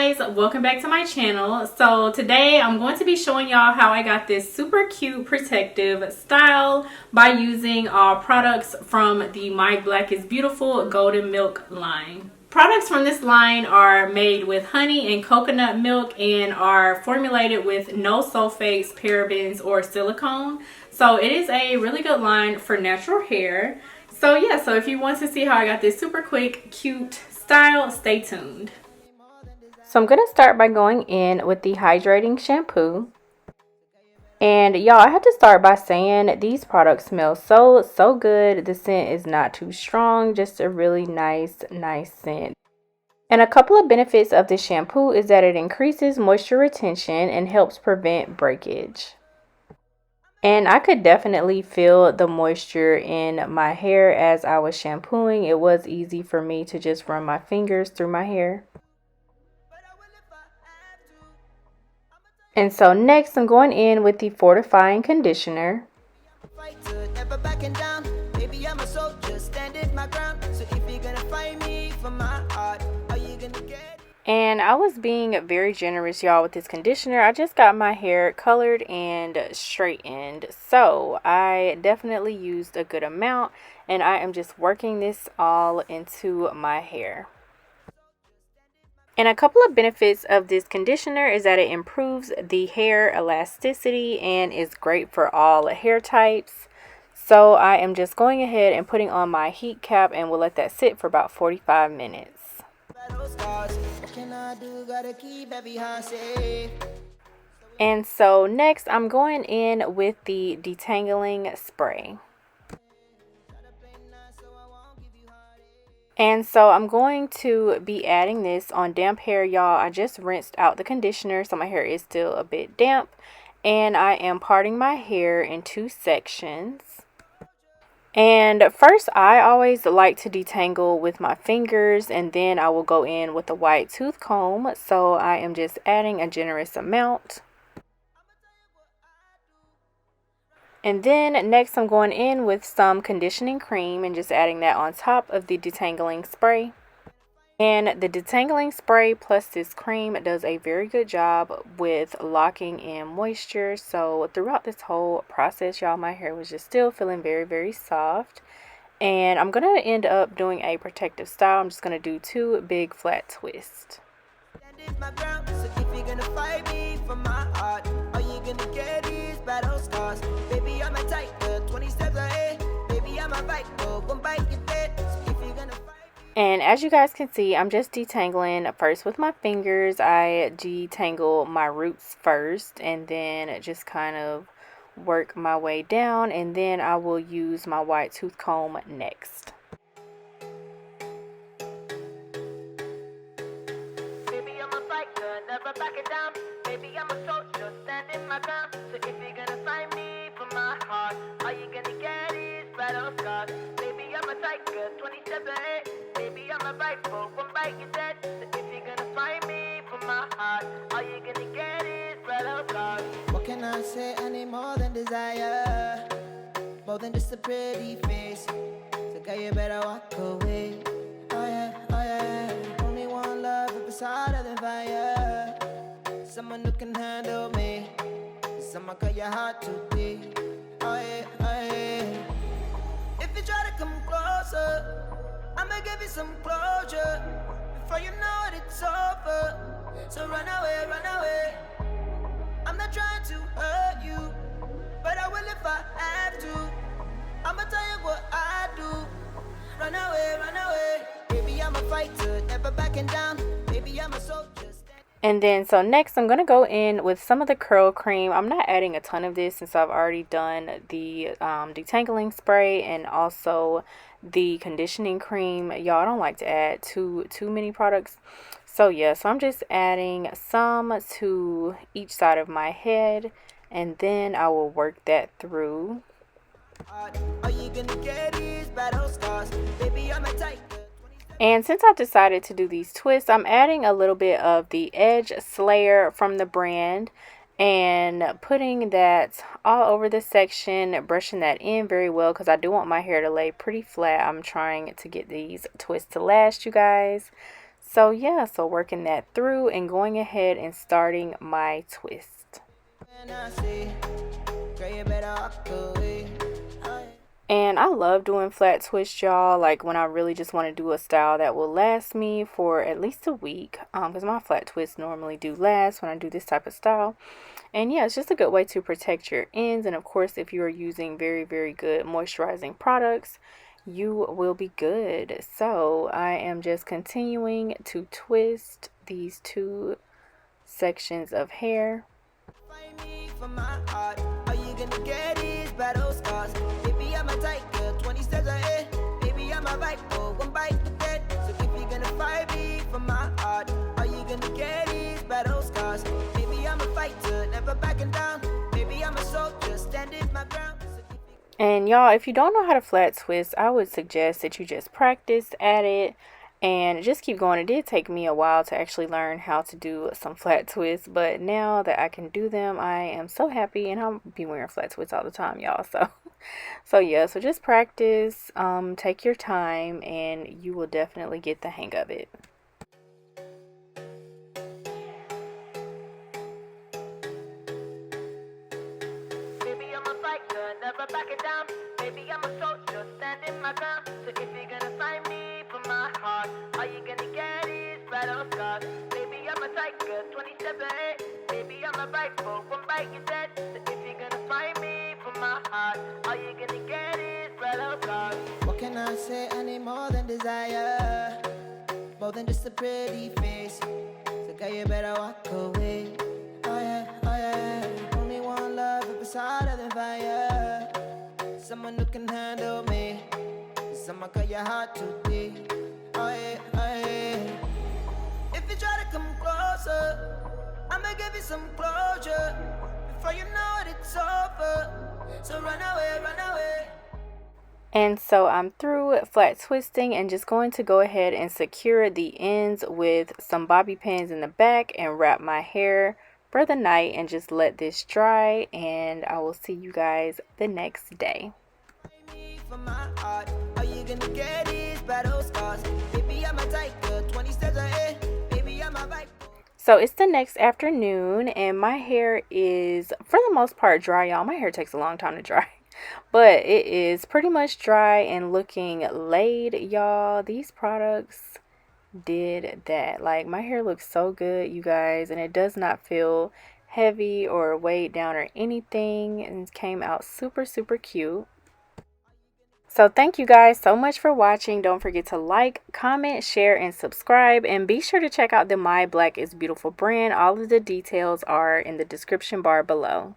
guys, welcome back to my channel. So today I'm going to be showing y'all how I got this super cute protective style by using products from the My Black is Beautiful Golden Milk line. Products from this line are made with honey and coconut milk and are formulated with no sulfates, parabens, or silicone. So it is a really good line for natural hair. So yeah, so if you want to see how I got this super quick, cute style, stay tuned. So I'm going to start by going in with the Hydrating shampoo. And y'all, I have to start by saying these products smell so good. The scent is not too strong, just a really nice scent. And a couple of benefits of this shampoo is that it increases moisture retention and helps prevent breakage. And I could definitely feel the moisture in my hair as I was shampooing. It was easy for me to just run my fingers through my hair. And so next I'm going in with the Fortifying conditioner. And I was being very generous, y'all, with this conditioner. I just got my hair colored and straightened, so I definitely used a good amount, and I am just working this all into my hair. And a couple of benefits of this conditioner is that it improves the hair elasticity and is great for all hair types. So I am just going ahead and putting on my heat cap, and we'll let that sit for about 45 minutes. And so next I'm going in with the Detangling spray. And so I'm going to be adding this on damp hair, y'all. I just rinsed out the conditioner, so my hair is still a bit damp. And I am parting my hair in 2 sections. And first, I always like to detangle with my fingers, and then I will go in with a white tooth comb. So I am just adding a generous amount. And then next I'm going in with some conditioning cream and just adding that on top of the detangling spray. And the detangling spray plus this cream does a very good job with locking in moisture. So throughout this whole process, y'all, my hair was just still feeling very soft. And I'm going to end up doing a protective style. I'm just going to do 2 big flat twists. And as you guys can see, I'm just detangling first with my fingers. I detangle my roots first and then just kind of work my way down, and then I will use my white tooth comb next. What can I say? I need more than desire, more than just a pretty face. So girl, you better walk away. Oh yeah. Only one love at the side of the fire. Someone who can handle me. Someone cut your heart today. Oh yeah. If you try to come closer, I'ma give you some closure. Before you know it, it's over. So run away. I'm not trying to hurt you, but I will if I have to. I'ma tell you what I do. Run away. Baby, I'm a fighter, never backing down. Baby, I'm a soldier. And then so next I'm going to go in with some of the curl cream. I'm not adding a ton of this since I've already done the detangling spray and also the conditioning cream. Y'all, I don't like to add too many products. So yeah, so I'm just adding some to each side of my head, and then I will work that through. All you gonna get is battle scars. Baby, I'm a tiger. And since I've decided to do these twists, I'm adding a little bit of the Edge Slayer from the brand and putting that all over the section, brushing that in very well because I do want my hair to lay pretty flat. I'm trying to get these twists to last, you guys. So yeah, so working that through and going ahead and starting my twist. And I love doing flat twists, y'all, like when I really just want to do a style that will last me for at least a week, because my flat twists normally do last when I do this type of style. And yeah, it's just a good way to protect your ends. And of course, if you are using very, very good moisturizing products, you will be good. So I am just continuing to twist these two sections of hair. Find me for my heart. All you gonna get is battle scars. Baby, I'm a tiger, 20 steps ahead. Baby, I'm a viper, one bite to dead. So if you're gonna fight me for my heart, all you gonna get is battle scars. Baby, I'm a fighter, never backing down. Baby, I'm a soldier, standing my ground. And y'all, if you don't know how to flat twist, I would suggest that you just practice at it and just keep going. It did take me a while to actually learn how to do some flat twists, but now that I can do them, I am so happy, and I'll be wearing flat twists all the time, y'all. So yeah, so just practice, take your time, and you will definitely get the hang of it. Never back it down. Baby, I'm a soldier, standing my ground. So if you're gonna find me for my heart, all you gonna get is battle scars. Baby, I'm a tiger, 20 steps ahead. Baby, I'm a rifle, one bite you dead. So if you're gonna find me for my heart, all you gonna get is battle scars. What can I say? I need more than desire, more than just a pretty face. So girl, you better walk away. Oh yeah, oh yeah. Only one love up beside of the fire. Someone who can handle me. Someone cut your heart today. Oh yeah, oh yeah. If you try to come closer, I'ma give you some closure. Before you know it, it's over. So run away, run away. And so I'm through flat twisting and just going to go ahead and secure the ends with some bobby pins in the back and wrap my hair for the night and just let this dry, and I will see you guys the next day. So it's the next afternoon and my hair is for the most part dry, y'all. My hair takes a long time to dry, but it is pretty much dry and looking laid, y'all. These products did that. Like, my hair looks so good, you guys, and it does not feel heavy or weighed down or anything, and it came out super, super cute. So thank you guys so much for watching. Don't forget to like, comment, share, and subscribe, and be sure to check out the My Black is Beautiful brand. All of the details are in the description bar below.